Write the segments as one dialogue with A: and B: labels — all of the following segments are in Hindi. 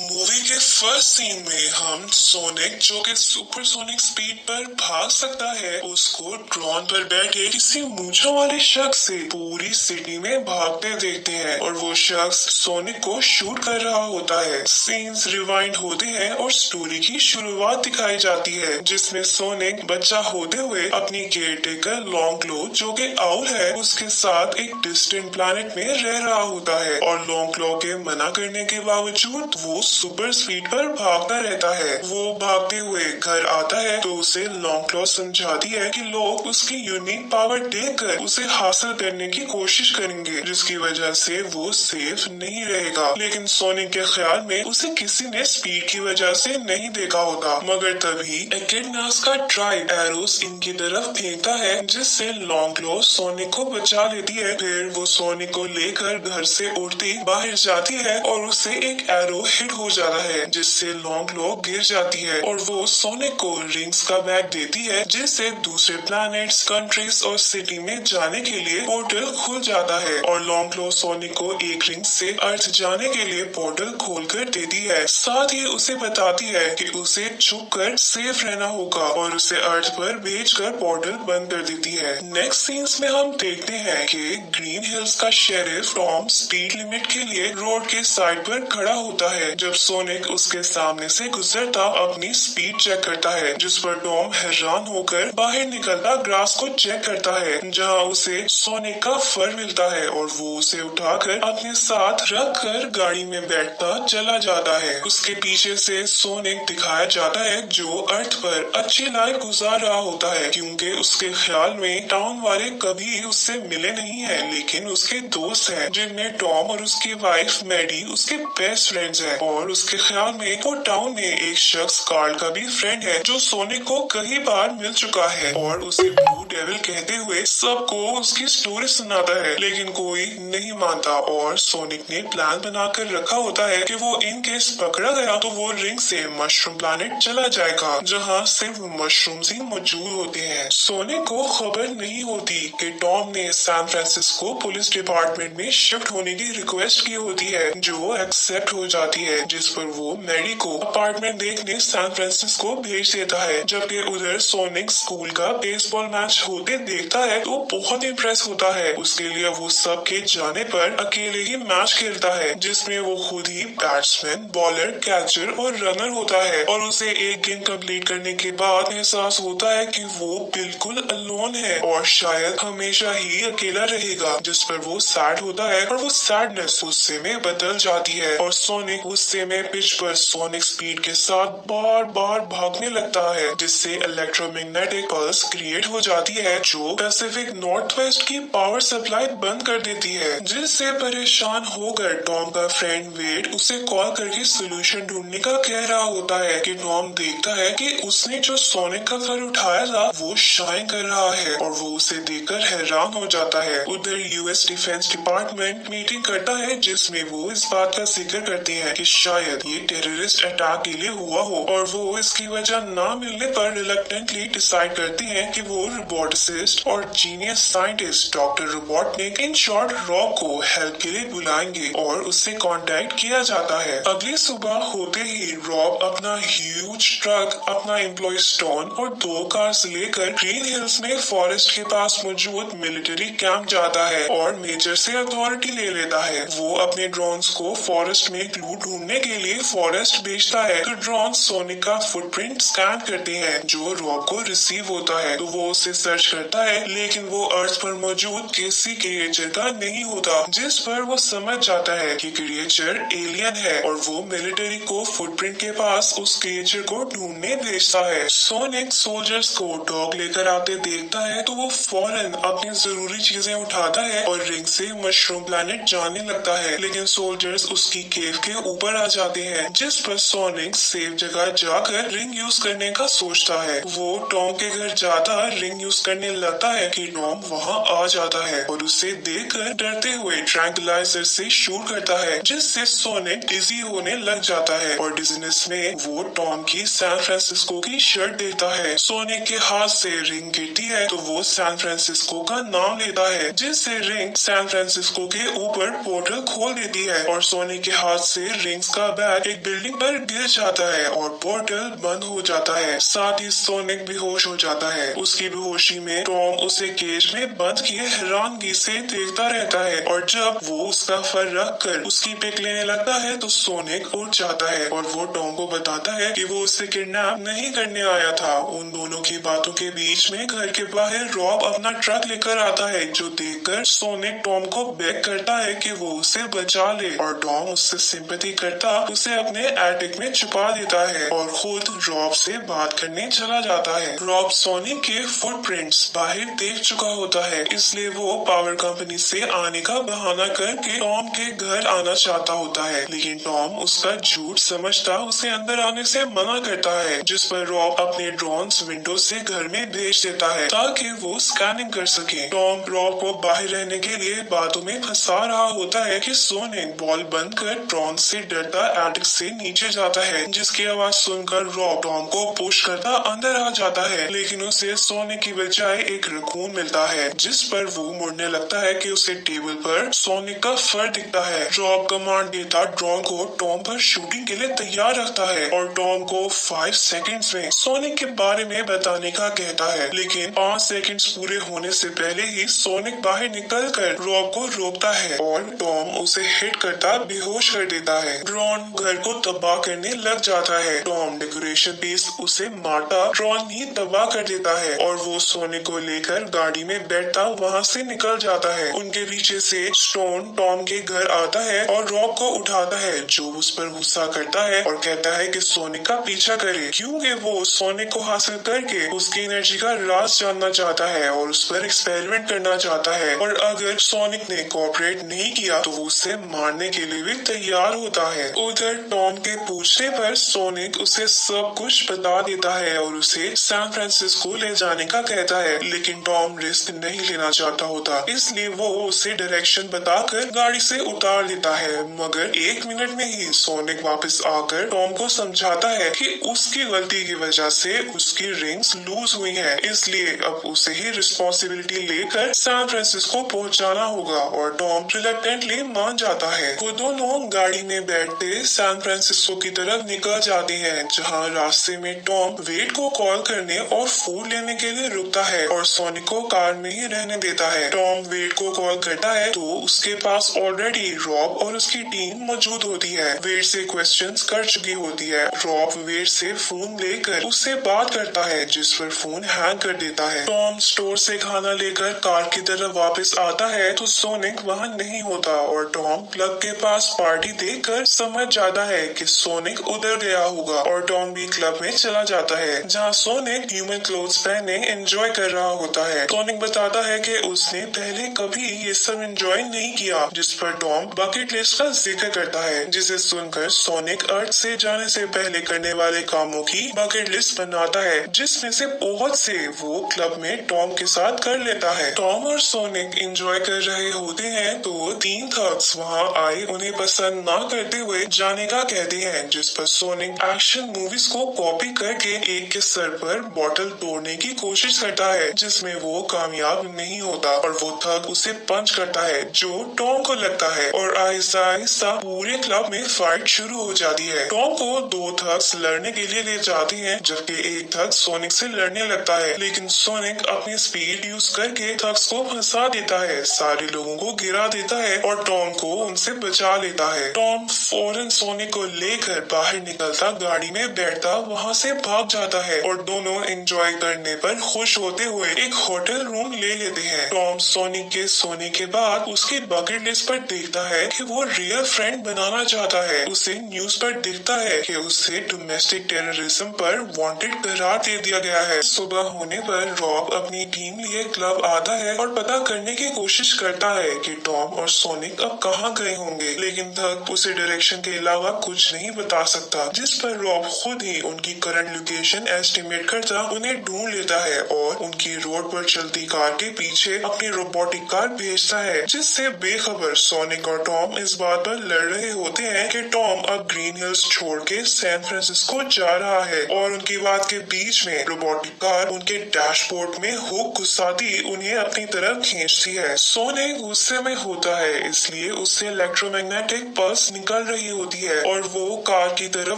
A: मूवी के फर्स्ट सीन में हम सोनिक जो कि सुपरसोनिक स्पीड पर भाग सकता है उसको ड्रोन पर बैठे किसी मूंछों वाले शख्स से पूरी सिटी में भागते देखते हैं और वो शख्स सोनिक को शूट कर रहा होता है। सीन्स रिवाइंड होते हैं और स्टोरी की शुरुआत दिखाई जाती है जिसमें सोनिक बच्चा होते हुए अपनी केयरटेकर लॉन्गक्लॉ जो कि आउल है उसके साथ एक डिस्टेंट प्लैनेट में रह रहा होता है और लॉन्गक्लॉ के मना करने के बावजूद वो सुपर स्पीड पर भागता रहता है। वो भागते हुए घर आता है तो उसे लॉन्गक्लॉ समझाती है कि लोग उसकी यूनिक पावर देखकर उसे हासिल करने की कोशिश करेंगे जिसकी वजह से वो सेफ नहीं रहेगा। लेकिन सोनिक के ख्याल में उसे किसी ने स्पीड की वजह से नहीं देखा होता मगर तभी एकेडनास का ट्राइब एरोस इनकी तरफ फेंकता है जिससे लॉन्गक्लॉ सोनिक को बचा लेती है। फिर वो सोनिक को लेकर घर से उड़ती बाहर जाती है और उसे एक एरो हिट हो जाता है जिससे लॉन्गक्लॉ गिर जाती है और वो सोनिक को रिंग्स का बैग देती है जिससे दूसरे प्लैनेट्स, कंट्रीज और सिटी में जाने के लिए पोर्टल खुल जाता है और लॉन्गक्लॉ सोनिक को एक रिंग से अर्थ जाने के लिए पोर्टल खोलकर देती है। साथ ही उसे बताती है कि उसे छुप कर सेफ रहना होगा और उसे अर्थ पर भेजकर पोर्टल बंद कर देती है। नेक्स्ट सीन्स में हम देखते हैं कि ग्रीन हिल्स का शेरिफ टॉम स्पीड लिमिट के लिए रोड के साइड पर खड़ा होता है। जब सोनिक उसके सामने से गुजरता अपनी स्पीड चेक करता है जिस पर टॉम हैरान होकर बाहर निकलता ग्रास को चेक करता है जहां उसे सोनिक का फर मिलता है और वो उसे उठाकर अपने साथ रख कर गाड़ी में बैठता चला जाता है। उसके पीछे से सोनिक दिखाया जाता है जो अर्थ पर अच्छी लाइफ गुजार रहा होता है क्योंकि उसके ख्याल में टाउन वाले कभी उससे मिले नहीं है लेकिन उसके दोस्त हैं जिनमें टॉम और उसकी वाइफ मैडी उसके बेस्ट फ्रेंड्स हैं और उसके ख्याल में वो टाउन में एक शख्स कार्ल का भी फ्रेंड है जो सोनिक को कई बार मिल चुका है और उसे ब्लू डेविल कहते हुए सबको उसकी स्टोरी सुनाता है लेकिन कोई नहीं मानता और सोनिक ने प्लान बनाकर रखा होता है कि वो इन केस पकड़ा गया तो वो रिंग से मशरूम प्लैनेट चला जाएगा जहाँ सिर्फ मशरूम्स ही मौजूद होते हैं। सोनिक को खबर नहीं होती कि टॉम ने सैन फ्रांसिस्को पुलिस डिपार्टमेंट में शिफ्ट होने की रिक्वेस्ट की होती है जो एक्सेप्ट हो जाती है जिस पर वो मैडी को अपार्टमेंट देखने सैन फ्रांसिस्को भेज देता है। जबकि उधर सोनिक स्कूल का बेसबॉल मैच होते देखता है तो बहुत इम्प्रेस होता है। उसके लिए वो सबके जाने पर अकेले ही मैच खेलता है जिसमें वो खुद ही बैट्समैन, बॉलर, कैचर और रनर होता है और उसे एक गेम कंप्लीट करने के बाद एहसास होता है कि वो बिल्कुल अलोन है और शायद हमेशा ही अकेला रहेगा जिस पर वो सैड होता है और वो सैडनेस गुस्से में बदल जाती है और सोनिक गुस्से में पिच पर सोनिक स्पीड के साथ बार बार भागने लगता है जिससे इलेक्ट्रोमैग्नेटिक पल्स क्रिएट हो जाती है जो पैसिफिक नॉर्थ वेस्ट की पावर सप्लाई बंद कर देती है जिससे परेशान होकर टॉम का फ्रेंड वेड उसे कॉल करके सोल्यूशन ढूंढने का कह रहा होता है कि टॉम देखता है कि उसने जो सोनिक का फर उठाया था वो शाइन कर रहा है और वो उसे देखकर हैरान हो जाता है। उधर यूएस डिफेंस डिपार्टमेंट मीटिंग करता है जिसमें वो इस बात का जिक्र करते हैं कि शायद ये टेररिस्ट अटैक के लिए हुआ हो और वो इसकी वजह ना मिलने पर रिलक्टेंटली डिसाइड करते हैं कि वो रोबोटिसिस्ट और genius scientist doctor Robotnik in short Rob को हेल्प के लिए बुलाएंगे और उससे कांटेक्ट किया जाता है। अगली सुबह होते ही रॉब अपना ह्यूज ट्रक, अपना एम्प्लॉय स्टोन और 2 कार्स लेकर ग्रीन हिल्स में फॉरेस्ट के पास मौजूद मिलिट्री कैंप जाता है और मेजर से अथॉरिटी ले लेता है। वो अपने ड्रोन्स को फॉरेस्ट में क्लू ढूंढने के लिए फॉरेस्ट भेजता है तो ड्रोन सोनिक का फुटप्रिंट स्कैन करते हैं जो रॉब को रिसीव होता है तो वो उसे सर्च करता है लेकिन वो अर्थ पर मौजूद किसी क्रिएचर का नहीं होता जिस पर वो समझ जाता है कि क्रिएचर एलियन है और वो मिलिट्री को फुटप्रिंट के पास उस क्रिएचर को ढूंढने भेजता है। सोनिक सोल्जर्स को डॉग लेकर आते देखता है तो वो फौरन अपनी जरूरी चीजें उठाता है और रिंग से मशरूम प्लैनेट जाने लगता है लेकिन सोल्जर्स उसकी केव के ऊपर आ जाते हैं जिस पर सोनिक सेफ जगह जाकर रिंग यूज करने का सोचता है। वो टॉम के घर जाता रिंग यूज करने लगता है कि टॉम वहाँ आ जाता है और उसे देखकर डरते हुए ट्रैंकुलाइजर से शूट करता है जिससे सोनिक डिजी होने लग जाता है और डिजीनेस में वो टॉम की सैन फ्रांसिस्को की शर्ट देखता है। सोनिक के हाथ से रिंग गिरती है तो वो सैन फ्रांसिस्को का नाम लेता है जिससे रिंग सैन फ्रांसिस्को के ऊपर पोर्टल खोल देती है और सोनिक के हाथ से रिंग्स उसका बैग एक बिल्डिंग पर गिर जाता है और पोर्टल बंद हो जाता है। साथ ही सोनिक बेहोश हो जाता है। उसकी बेहोशी में टॉम उसे केज में बंद किए हैरानगी से देखता रहता है और जब वो उसका फर रख कर उसकी पिक लेने लगता है तो सोनिक उठ जाता है और वो टॉम को बताता है कि वो उससे किडनैप नहीं करने आया था। उन दोनों की बातों के बीच में घर के बाहर रॉब अपना ट्रक लेकर आता है, जो देखकर सोनिक टॉम को बेग करता है कि वो उसे बचा ले और टॉम उससे सिंपैथी करता उसे अपने एटिक में छुपा देता है और खुद रॉब से बात करने चला जाता है। रॉब सोनिक के फुटप्रिंट्स बाहर देख चुका होता है, इसलिए वो पावर कंपनी से आने का बहाना करके टॉम के घर आना चाहता होता है, लेकिन टॉम उसका झूठ समझता उसे अंदर आने से मना करता है, जिस पर रॉब अपने ड्रोन्स विंडो से घर में भेज देता है ताकि वो स्कैनिंग कर सके। टॉम रॉब को बाहर रहने के लिए बातों में फंसा रहा होता है कि सोनिक बॉल बंद कर ड्रोन से डरता एटिक से नीचे जाता है, जिसकी आवाज सुनकर रॉब टॉम को पुश करता अंदर आ जाता है, लेकिन उसे सोने की बजाय एक रकून मिलता है, जिस पर वो मुड़ने लगता है कि उसे टेबल पर सोनिक का फर दिखता है। रॉब कमांड देता ड्रोन को टॉम पर शूटिंग के लिए तैयार रखता है और टॉम को 5 सेकंड्स में सोनिक के बारे में बताने का कहता है, लेकिन 5 सेकंड्स पूरे होने से पहले ही सोनिक बाहर निकल कर रॉब को रोकता है और टॉम उसे हिट करता बेहोश कर देता है। ड्रोन घर को तबाह करने लग जाता है। टॉम डेकोरेशन पीस उसे मारता ड्रोन ही तबाह कर देता है और वो सोनिक को लेकर गाड़ी में बैठता वहाँ से निकल जाता है। उनके पीछे से स्टोन टॉम के घर आता है और रॉब को उठाता है, जो उस पर गुस्सा करता है और कहता है कि सोनिक का पीछा करे, क्योंकि वो सोनिक को हासिल करके उसकी एनर्जी का राज जानना चाहता है और उस पर एक्सपेरिमेंट करना चाहता है, और अगर सोनिक ने कोऑपरेट नहीं किया तो वो उसे मारने के लिए भी तैयार होता है। उधर टॉम के पूछने पर सोनिक उसे सब कुछ बता देता है और उसे सैन फ्रांसिस्को ले जाने का कहता है, लेकिन टॉम रिस्क नहीं लेना चाहता होता, इसलिए वो उसे डायरेक्शन बताकर गाड़ी से उतार देता है। मगर 1 मिनट में ही सोनिक वापस आकर टॉम को समझाता है कि उसकी गलती की वजह से उसकी रिंग्स लूज हुई है, इसलिए अब उसे ही रिस्पॉन्सिबिलिटी लेकर सैन फ्रांसिस्को पहुंचाना होगा, और टॉम रिलक्टेंटली मान जाता है। वो दोनों गाड़ी में बैठते सैन फ्रांसिस्को की तरफ निकल जाते हैं, जहां रास्ते में टॉम वेट को कॉल करने और फूड लेने के लिए रुकता है और सोनिक को कार में ही रहने देता है। टॉम वेट को कॉल करता है तो उसके पास ऑलरेडी रॉब और उसकी टीम मौजूद होती है। वेट से क्वेश्चंस कर चुकी होती है। रॉब वेट से फोन लेकर उससे बात करता है, जिस पर फोन हैंग कर देता है। टॉम स्टोर से खाना लेकर कार की तरफ वापस आता है तो सोनिक वहाँ नहीं होता और टॉम प्लग के पास पार्टी देखकर समझ जाता है कि सोनिक उधर गया होगा, और टॉम भी क्लब में चला जाता है, जहाँ सोनिक ह्यूमन क्लोथ्स पहने एंजॉय कर रहा होता है। सोनिक बताता है कि उसने पहले कभी ये सब एंजॉय नहीं किया, जिस पर टॉम बकेट लिस्ट का जिक्र करता है, जिसे सुनकर सोनिक अर्थ से जाने से पहले करने वाले कामों की बकेट लिस्ट बनाता है, जिसमें से बहुत से वो क्लब में टॉम के साथ कर लेता है। टॉम और सोनिक एंजॉय कर रहे होते हैं तो 3 थग्स वहाँ आए उन्हें पसंद ना करते हुए जाने का कहते हैं, जिस पर सोनिक एक्शन मूवीज को कॉपी करके एक के सर पर बॉटल तोड़ने की कोशिश करता है, जिसमें वो कामयाब नहीं होता और वो थग उसे पंच करता है, जो टॉम को लगता है, और आहिस्ता आहिस्ता पूरे क्लब में फाइट शुरू हो जाती है। टॉम को 2 थग्स लड़ने के लिए ले जाते हैं, जबकि एक थग सोनिक से लड़ने लगता है, लेकिन सोनिक अपनी स्पीड यूज करके थग्स को फंसा देता है, सारे लोगों को गिरा देता है और टॉम को उनसे बचा लेता है। टॉम फौरन सोनिक को लेकर बाहर निकलता गाड़ी में बैठता वहाँ से भाग जाता है और दोनों एंजॉय करने पर खुश होते हुए एक होटल रूम ले लेते हैं। टॉम सोनिक के सोने के बाद उसकी बकेट लिस्ट पर देखता है कि वो रियल फ्रेंड बनाना चाहता है। उसे न्यूज पर दिखता है कि उसे डोमेस्टिक टेररिज्म पर वांटेड करार दे दिया गया है। सुबह होने पर रॉब अपनी टीम लिए क्लब आता है और पता करने की कोशिश करता है कि टॉम और सोनिक अब कहाँ गए होंगे, लेकिन तक उसे डायरेक्शन के अलावा कुछ नहीं बता सकता, जिस पर रॉब खुद ही उनकी करंट लोकेशन एस्टिमेट करता उन्हें ढूंढ लेता है और उनकी रोड पर चलती कार के पीछे अपनी रोबोटिक कार भेजता है, जिससे बेखबर सोनिक और टॉम इस बात पर लड़ रहे होते हैं कि टॉम अब ग्रीन हिल्स छोड़ के सैन फ्रांसिस्को जा रहा है, और उनकी बात के बीच में रोबोटिक कार उनके डैशबोर्ड में हुक घुसाती उन्हें अपनी तरफ खींचती है। सोनिक गुस्से में होता है, इसलिए उससे इलेक्ट्रोमैग्नेटिक पल्स निकल रही होती है और वो कार की तरफ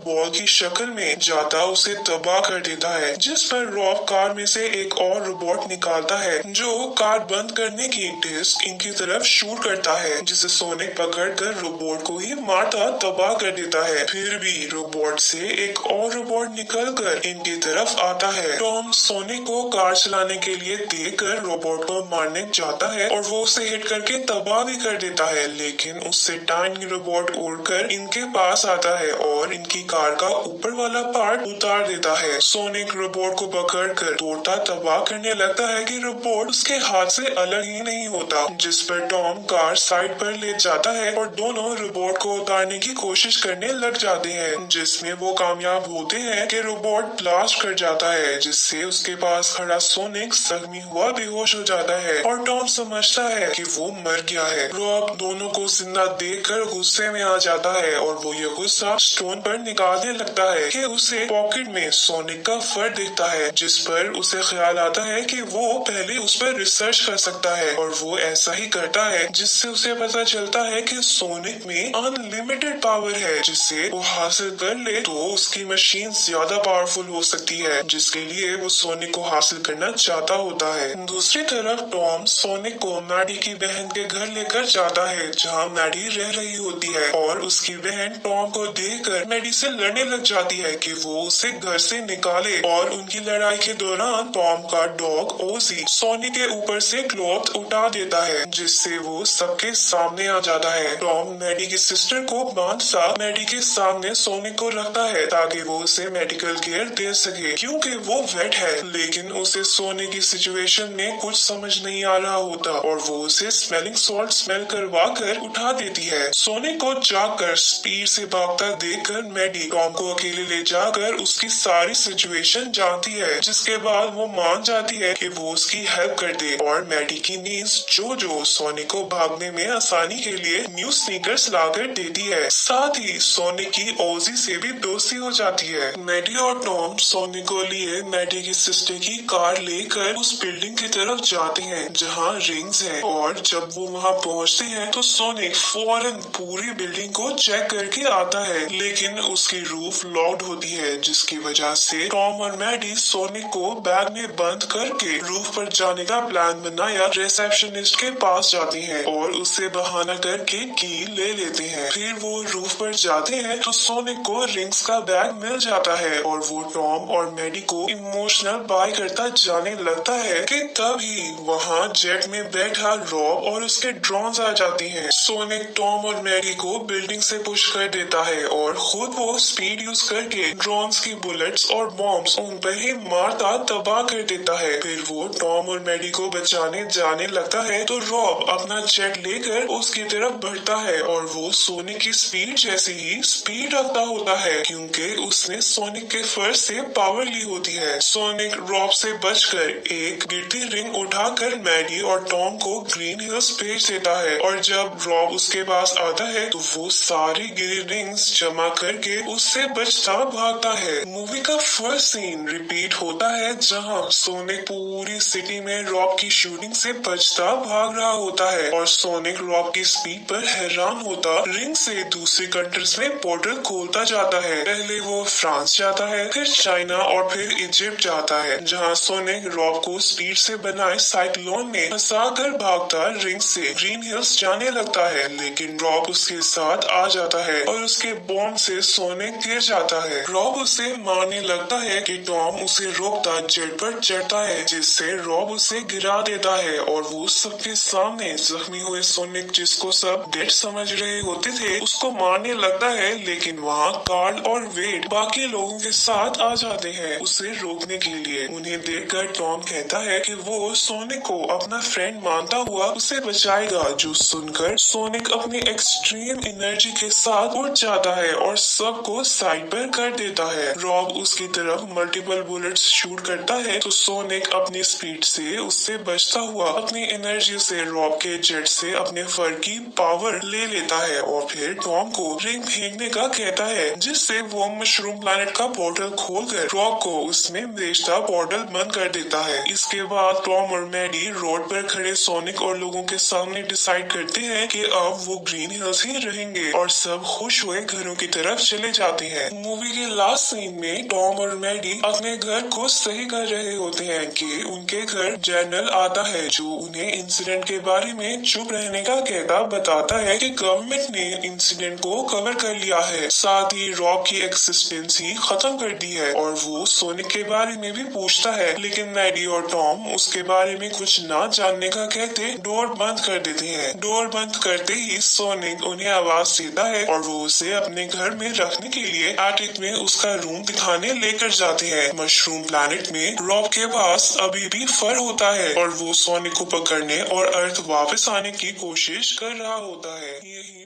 A: बॉल की शक्ल में जाता उसे तबाह कर देता है, जिस पर रॉब कार में से एक और रोबोट निकालता है जो कार बंद करने की डिस्क इनकी तरफ शूट करता है, जिसे सोनिक पकड़कर रोबोट को ही मारता तबाह कर देता है। फिर भी रोबोट से एक और रोबोट निकलकर इनकी तरफ आता है। टॉम सोनिक को कार चलाने के लिए देखकर रोबोट को मारने जाता है और वो उसे हिट करके तबाह भी कर देता है, लेकिन उससे टाइनी रोबोट उड़कर इनके पास आता है और इनकी कार का ऊपर वाला पार्ट उतार देता है। सोनिक रोबोट को पकड़कर तोड़ता तबाह करने लगता है कि रोबोट उसके हाथ से अलग ही नहीं होता, जिस पर टॉम कार साइड पर ले जाता है और दोनों रोबोट को उतारने की कोशिश करने लग जाते हैं, जिसमें वो कामयाब होते हैं कि रोबोट ब्लास्ट कर जाता है, जिससे उसके पास खड़ा सोनिक जख्मी हुआ बेहोश हो जाता है और टॉम समझता है कि वो मर गया है। रॉब दोनों को जिंदा देखकर गुस्से में आ जाता है और वो ये गुस्सा स्टोन पर निकालने लगता है कि उसे पॉकेट में सोनिक का फर दिखता है, जिस पर उसे ख्याल आता है कि वो पहले उस पर रिसर्च कर सकता है और वो ऐसा ही करता है, जिससे उसे पता चलता है कि सोनिक में अनलिमिटेड पावर है, जिससे वो हासिल कर ले तो उसकी मशीन ज्यादा पावरफुल हो सकती है, जिसके लिए वो सोनिक को हासिल करना चाहता होता है। दूसरी तरफ टॉम सोनिक को मैडी की बहन के घर लेकर जाता है, जहाँ मैडी रह रही होती है और उसकी बहन टॉम को देखकर मैडी से लड़ने लग जाती है कि वो उसे घर से निकाले, और उनकी लड़ाई के दौरान टॉम का डॉग ओजी सोनिक के ऊपर से क्लॉथ उठा देता है, जिससे वो सबके सामने आ जाता है। टॉम मैडी की सिस्टर को बांधता मैडी के सामने सोनिक को रखता है ताकि वो उसे मेडिकल केयर दे सके, क्योंकि वो वेट है, लेकिन उसे सोनिक की सिचुएशन में कुछ समझ नहीं आ रहा होता और वो उसे स्मेलिंग सॉल्ट स्मेल करवा कर उठा देती है। सोनिक को जाकर स्पीड से भागता देखकर मैडी टॉम को अकेले ले जाकर उसकी सारी सिचुएशन जानती है, जिसके बाद वो मान जाती है कि वो उसकी हेल्प कर दे और मैडी की नीज जो सोनिक को भागने में आसानी के लिए न्यू स्नीकर्स लाकर देती है। साथ ही सोनिक की ओजी से भी दोस्ती हो जाती है। मैडी और टॉम सोनिक को लिए मैडी की सिस्टर की कार लेकर उस बिल्डिंग की तरफ जाते हैं जहां रिंग्स हैं, और जब वो वहां पहुंचते हैं तो सोनिक फौरन पूरी बिल्डिंग को चेक करके आता है, लेकिन उसकी रूफ लॉक्ड होती है, जिसकी वजह से टॉम और मैडी सोनिक को बैग में बंद करके रूफ पर जाने का प्लान बनाया रिसेप्शनिस्ट के पास जाते हैं और उससे बहाना करके की ले लेते हैं। फिर वो रूफ पर जाते हैं तो सोनिक को रिंग्स का बैग मिल जाता है और वो टॉम और मैडी को इमोशनल बाय करता जाने लगता है कि तभी वहाँ जेट में बैठा रॉब और उसके ड्रोन्स आ जाती हैं। सोनिक टॉम और मैडी को बिल्डिंग से पुश कर देता है और खुद वो स्पीड यूज करके ड्रोन्स की बुलेट्स और बॉम्ब्स उन पर ही मारता तबाह कर देता है। फिर वो टॉम और मैडी को बचाने जाने लगता है तो रॉब अपना जेट लेकर उसकी तरफ बढ़ता है और वो सोनिक की स्पीड जैसी ही स्पीड रखता होता है, क्योंकि उसने सोनिक के फर से पावर ली होती है। सोनिक रॉब से बचकर एक गिरती रिंग उठाकर मैडी और टॉम को ग्रीन हिल्स भेज देता है, और जब रॉब उसके पास आता है तो वो सारी गिरी रिंग्स जमा करके उससे बचता भागता है। मूवी का फर्स्ट सीन रिपीट होता है जहां सोनिक पूरी सिटी में रॉब की शूटिंग से बचता भाग रहा होता है और सोनिक रॉब की स्पीड पर हैरान होता रिंग से दूसरी कंट्रीज में पोर्टल खोलता जाता है। पहले वो फ्रांस जाता है, फिर चाइना और फिर इजिप्ट जाता है, जहां सोनिक रॉब को स्पीड से बनाए साइक्लोन में फंसा कर भागता रिंग से ग्रीन हिल्स जाने लगता है, लेकिन रॉब उसके साथ आ जाता है और उसके बॉम्ब से सोनिक गिर जाता है। रॉब उसे मारने लगता है कि टॉम उसे रोकता जेट पर चढ़ता है, जिससे रॉब उसे गिरा देता है और वो सबके सामने जख्मी हुए सोनिक, जिसको सब डेड समझ रहे होते थे, उसको मारने लगता है, लेकिन वहाँ कार्ल और वेड बाकी लोगों के साथ आ जाते हैं उसे रोकने के लिए। उन्हें देखकर टॉम कहता है कि वो सोनिक को अपना फ्रेंड मानता हुआ उसे बचाएगा, जो सुनकर सोनिक अपनी एक्सट्रीम एनर्जी के साथ उठ जाता है और सबको साइड पर कर देता है। रॉब उसकी तरफ मल्टीपल बुलेट्स शूट करता है तो सोनिक अपनी स्पीड से उससे बचता हुआ अपनी एनर्जी से रॉब के जेट से अपने फर की पावर ले लेता है और फिर टॉम को रिंग फेंकने का कहता है, जिससे वो मशरूम प्लैनेट का पोर्टल खोलकर रॉब को उसमें भेजता पोर्टल बंद कर देता है। इसके बाद टॉम और मैडी रोड पर खड़े सोनिक और लोगों के सामने डिसाइड करते हैं कि अब वो ग्रीन हिल्स ही रहेंगे और सब खुश हुए घरों की तरफ चले जाते हैं। मूवी के लास्ट सीन में टॉम और मैडी अपने घर को सही कर रहे होते हैं कि उनके घर जनरल आता है जो उन्हें इंसिडेंट के बारे में चुप रहने का कहता बताता है कि गवर्नमेंट ने इंसिडेंट को कवर कर लिया है, साथ ही रॉब की एक्सिस्टेंस ही खत्म कर दी है और वो सोनिक के बारे में भी पूछता है, लेकिन मैडी और टॉम उसके बारे में कुछ ना जानने का कहते डोर बंद कर देते हैं। डोर बंद करते ही सोनिक उन्हें आवाज देता है और वो उसे अपने घर में रखने के लिए एटिक में उसका रूम दिखाने लेकर जाते हैं। मशरूम प्लैनेट में रॉब के पास अभी भी फर होता है और वो सोनिक को पकड़ने और अर्थ वापस आने की कोशिश कर रहा होता है। यही